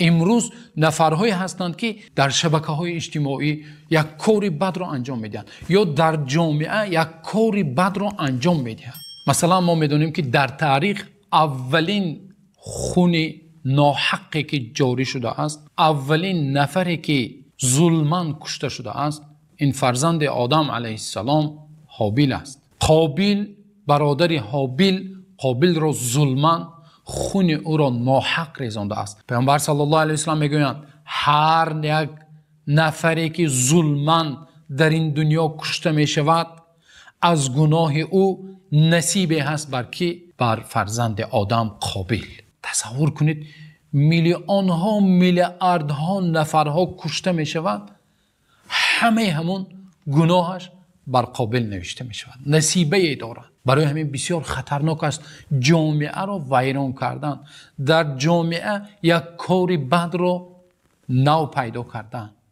امروز نفرهایی هستند که در شبکه‌های اجتماعی یک کاری بد را انجام میدن یا در جامعه یک کاری بد را انجام میدن. مثلا ما میدونیم که در تاریخ اولین خون ناحقی که جاری شده است، اولین نفری که ظلماً کشته شده است، این فرزند آدم علیه السلام هابیل است. قابیل برادر هابیل قابیل را ظلماً خون او را ناحق ریزانده است. پیامبر صلی الله علیه و سلم میگویند هر یک نفری که ظلماً در این دنیا کشته می شود از گناه او نصیبی هست بر فرزند آدم قابیل. تصور کنید میلیون ها میلیاردها نفرها کشته می شود، همون گناهش بر قابیل نوشته می شود، نصیبه ای دارد. برای همین بسیار خطرناک است جامعه را ویران کردن، در جامعه یک کاری بد را نو پیدا کردن.